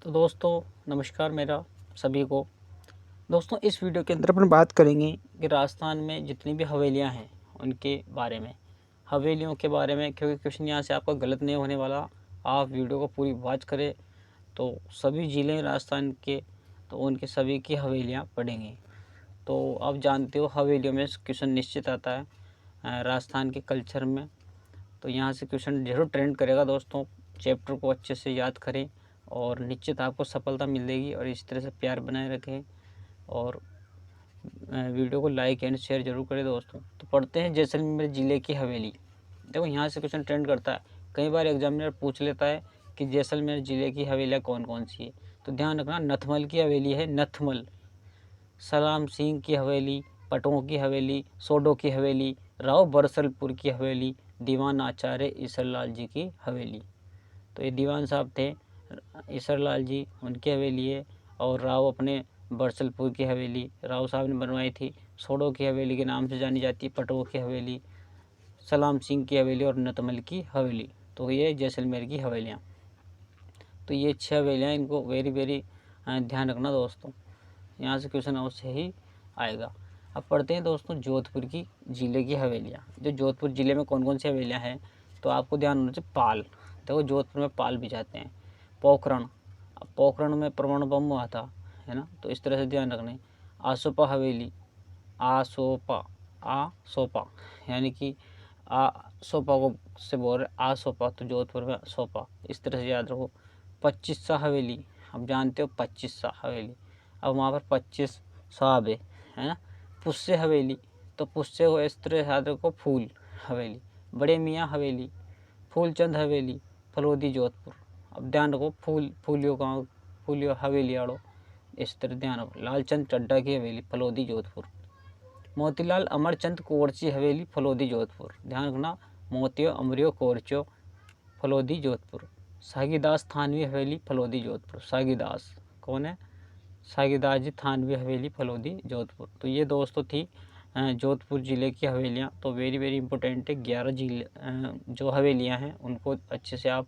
तो दोस्तों नमस्कार मेरा सभी को। दोस्तों इस वीडियो के अंदर अपन बात करेंगे कि राजस्थान में जितनी भी हवेलियां हैं उनके बारे में, हवेलियों के बारे में, क्योंकि क्वेश्चन यहाँ से आपका गलत नहीं होने वाला। आप वीडियो को पूरी वॉच करें तो सभी ज़िले राजस्थान के, तो उनके सभी की हवेलियाँ पढ़ेंगे। तो आप जानते हो हवेलियों में क्वेश्चन निश्चित आता है राजस्थान के कल्चर में, तो यहाँ से क्वेश्चन जरूर ट्रेंड करेगा। दोस्तों चैप्टर को अच्छे से याद करें और निश्चित आपको सफलता मिलेगी। और इस तरह से प्यार बनाए रखें और वीडियो को लाइक एंड शेयर जरूर करें दोस्तों। तो पढ़ते हैं जैसलमेर ज़िले की हवेली। देखो यहाँ से क्वेश्चन ट्रेंड करता है, कई बार एग्जामिनर पूछ लेता है कि जैसलमेर ज़िले की हवेलियाँ कौन कौन सी है। तो ध्यान रखना, नथमल की हवेली है, नथमल। सलाम सिंह की हवेली, पटों की हवेली, सोडो की हवेली, राव बरसलपुर की हवेली, दीवान आचार्य ईसरलाल जी की हवेली। तो ये दीवान साहब थे ईसरलाल जी, उनकी हवेली है। और राव अपने बरसलपुर की हवेली राव साहब ने बनवाई थी। सोडो की हवेली के नाम से जानी जाती है, पटो की हवेली, सलाम सिंह की हवेली और नतमल की हवेली। तो ये जैसलमेर की हवेलियाँ। तो ये 6 हवेलियाँ, इनको वेरी ध्यान रखना दोस्तों, यहाँ से क्वेश्चन अवश्य ही आएगा। अब पढ़ते हैं दोस्तों जोधपुर की ज़िले की हवेलियाँ। जो जोधपुर ज़िले में कौन कौन सी हवेलियाँ हैं, तो आपको ध्यान होना चाहिए। पाल, देखो जोधपुर में पाल भी जाते हैं। पोखरण, अब पोखरण में परमाणु बम हुआ था, है ना, तो इस तरह से ध्यान रखने। आसोपा हवेली, आसोपा यानी कि सोपा को से बोल रहे आसोपा, तो जोधपुर में सोपा, इस तरह से याद रखो। 25सा हवेली, अब जानते हो 25सा हवेली, अब वहाँ पर 25 साहब है ना। पुष्य हवेली, तो पुष्य को इस तरह याद रखो, फूल हवेली। बड़े मियाँ हवेली, फूलचंद हवेली, फलोदी जोधपुर। अब ध्यान रखो फूलियो गाँव, फूलियो हवेली आड़ो, इस तरह ध्यान रखो। लालचंद चड्डा की हवेली, फलोदी जोधपुर। मोतीलाल अमरचंद कोरची हवेली, फलोदी जोधपुर। ध्यान रखना, मोतियो अमरियो कोरचो, फलोदी जोधपुर। सागीदास थानवी हवेली, फलोदी जोधपुर। सागीदास कौन है, सागीदास जी थानवी हवेली, फलोदी जोधपुर। तो ये दोस्तों थी जोधपुर ज़िले की हवेलियाँ। तो वेरी इंपॉर्टेंट है। 11 ज़िले जो हवेलियाँ हैं उनको अच्छे से आप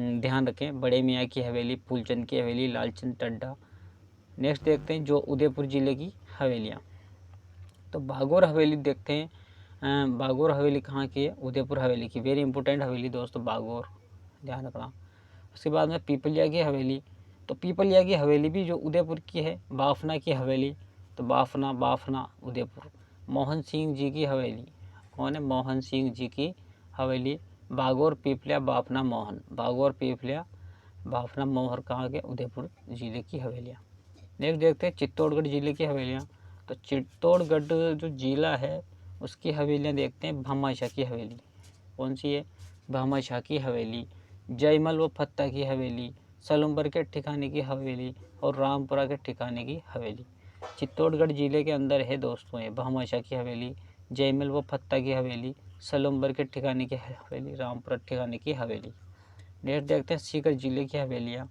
ध्यान रखें। बड़े मियाँ की हवेली, फूलचंद की हवेली, लालचंद टड्डा। नेक्स्ट देखते हैं जो उदयपुर ज़िले की हवेलियाँ। तो भागौर हवेली देखते हैं। भागौर हवेली कहाँ की है, उदयपुर हवेली की। वेरी इंपॉर्टेंट हवेली दोस्तों भागौर, ध्यान रखना। उसके बाद में पीपलिया की हवेली, तो पीपलिया की हवेली भी जो उदयपुर की है। बाफना की हवेली, तो बाफना उदयपुर। मोहन सिंह जी की हवेली, कौन है, मोहन सिंह जी की हवेली। बागौर पीपलिया बाफना मोहन, बागौर पीपलिया बाफना मोहर कहाँ के, उदयपुर ज़िले की हवेलियाँ। नेक्स्ट देखते हैं चित्तौड़गढ़ ज़िले की हवेलियाँ। तो चित्तौड़गढ़ जो ज़िला है उसकी हवेलियाँ देखते हैं। भामाशाह की हवेली, कौन सी है, भामाशाह की हवेली। जयमल व फत्ता की हवेली, सलुम्बर के ठिकाने की हवेली और रामपुरा के ठिकाने की हवेली। चित्तौड़गढ़ ज़िले के अंदर है दोस्तों ये भामाशाह की हवेली, जयमल व फत्ता की हवेली, सलुम्बर के ठिकाने की हवेली, रामपुरा ठिकाने की हवेली। नेक्स्ट देखते हैं सीकर ज़िले की हवेलियाँ।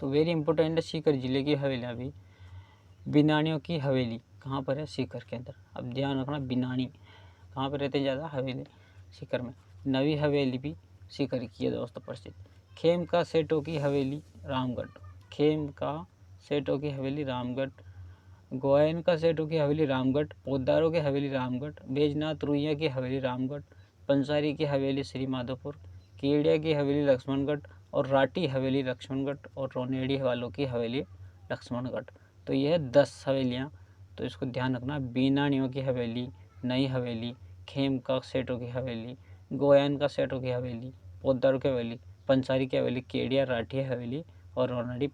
तो वेरी इंपॉर्टेंट है सीकर ज़िले की हवेलियाँ भी। बिनानियों की हवेली कहाँ पर है, सीकर के अंदर। अब ध्यान रखना, बिनानी कहाँ पर रहते हैं ज़्यादा, हवेली सीकर में। नवी हवेली भी सीकर की है दोस्तों, प्रसिद्ध। खेम का सेठों की हवेली, रामगढ़। खेम का सेठों की हवेली, रामगढ़। गोयन का सेठों की हवेली, रामगढ़। पोदारों की हवेली, रामगढ़। बैजनाथ रुइया की हवेली, रामगढ़। पंसारी की हवेली, श्री माधोपुर। कीड़िया की हवेली, लक्ष्मणगढ़। और राठी हवेली, लक्ष्मणगढ़। और रोनेड़ी वालों की हवेली, लक्ष्मणगढ़। तो यह 10 हवेलियाँ, तो इसको ध्यान रखना। बीनानियों की हवेली, नई हवेली, खेम का सेठों की हवेली, गोयन का सेठों की हवेली, पोदारों की हवेली, पंसारी की हवेली, केडिया, राठी हवेली और रोनाड़ी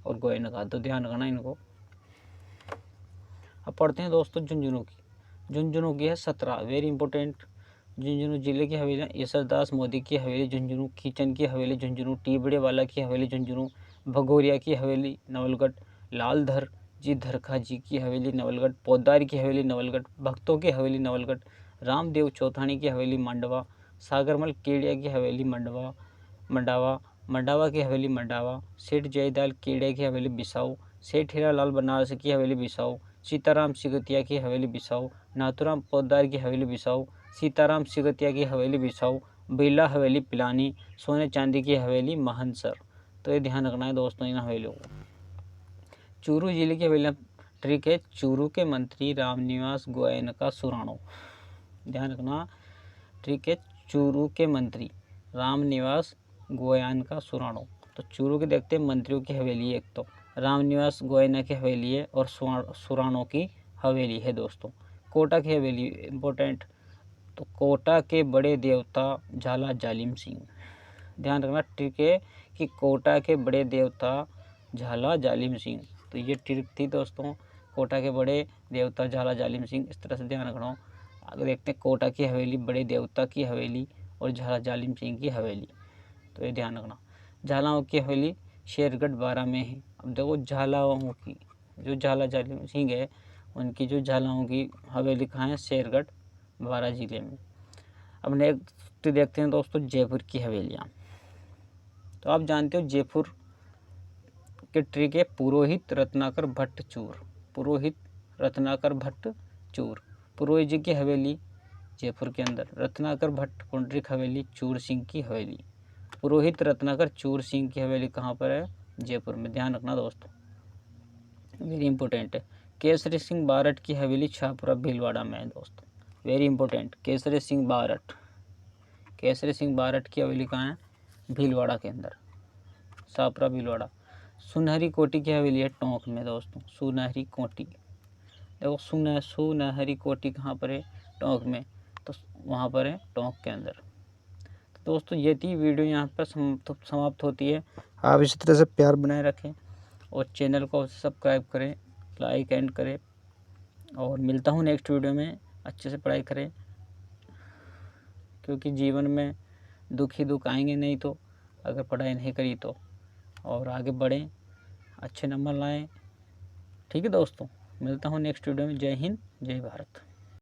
और गोयन का। तो ध्यान रखना इनको। अब पढ़ते हैं दोस्तों झुंझुनू की। झुंझुनू की है 17, वेरी इंपॉर्टेंट। झुंझुनू जिले की हवेलियाँ, यशदास मोदी की हवेली झुंझुनू, खीचन की हवेली झुंझुनू, टीबड़े वाला की हवेली झुंझुनू, भगोरिया की हवेली नवलगढ़, लालधर जी धरखा जी की हवेली नवलगढ़, पोद्दार की हवेली नवलगढ़, भक्तों की हवेली नवलगढ़, रामदेव चौथानी की हवेली मंडवा, सागरमल केड़िया की हवेली मंडावा की हवेली मंडावा, सेठ जयदाल केड़िया की हवेली बिसाऊ, सेठ हीरालाल बनारस की हवेली बिसाऊ, सीताराम सिगतिया की हवेली बिसाऊ, नाथुराम पोद्दार की हवेली बिसाऊ, सीताराम सिगतिया की हवेली बिसाऊ, बिरला हवेली पिलानी, सोने चांदी की हवेली महनसर। तो ये ध्यान रखना है दोस्तों इन हवेलियों को। चूरू जिले की हवेलियाँ ट्रिक है, चूरू के मंत्री रामनिवास गोयन का सुराणो। ध्यान रखना, ट्रिक है चूरू के मंत्री रामनिवास गोयन का सुराणो। तो चूरू के देखते हैं मंत्रियों की हवेली है, एक तो रामनिवास गोयना की हवेली है और सुराणो की हवेली है दोस्तों। कोटा की हवेली इम्पोर्टेंट, तो कोटा के बड़े देवता झाला जालिम सिंह। ध्यान रखना, ट्रिक है कि कोटा के बड़े देवता झाला जालिम सिंह। तो ये ट्रिक थी दोस्तों, कोटा के बड़े देवता झाला जालिम सिंह, इस तरह से ध्यान रखना। आगे देखते हैं कोटा की हवेली, बड़े देवता की हवेली और झाला जालिम सिंह की हवेली। तो ये ध्यान रखना। झालाओं की हवेली शेरगढ़ बारा में है। अब देखो झालाओं की, जो झाला जालिम सिंह है उनकी जो झालाओं की हवेली कहाँ है, शेरगढ़ बारा जिले में। अब नेक्स्ट देखते हैं दोस्तों जयपुर की हवेलियाँ। तो आप जानते हो जयपुर के ट्रिक है पुरोहित रत्नाकर भट्ट चूर। पुरोहित रत्नाकर भट्ट चूर, पुरोहित जी की हवेली जयपुर के अंदर। रत्नाकर भट्ट पुंडरिक हवेली चूर सिंह की हवेली। पुरोहित रत्नाकर चूर सिंह की हवेली कहाँ पर है, जयपुर में। ध्यान रखना दोस्तों, वेरी इंपॉर्टेंट है। केसरी सिंह बारठ की हवेली छापुरा भीलवाड़ा में है दोस्तों, वेरी इंपॉर्टेंट। केसरी सिंह बारठ, केसरी सिंह बारठ की हवेली कहाँ है, भीलवाड़ा के अंदर, छापुरा भीलवाड़ा। सुनहरी कोटी की हवेली है टोंक में दोस्तों, सुनहरी कोटी। देखो सुनहरी कोटी कहाँ पर है, टोंक में, तो वहाँ पर है टोंक के अंदर। तो दोस्तों ये थी वीडियो, यहाँ पर समाप्त होती है। आप इसी तरह से प्यार बनाए रखें और चैनल को सब्सक्राइब करें, लाइक एंड करें, और मिलता हूँ नेक्स्ट वीडियो में। अच्छे से पढ़ाई करें, क्योंकि जीवन में दुख ही दुख आएंगे नहीं तो, अगर पढ़ाई नहीं करी तो। और आगे बढ़ें, अच्छे नंबर लाएं। ठीक है दोस्तों, मिलता हूँ नेक्स्ट वीडियो में। जय हिंद, जय भारत।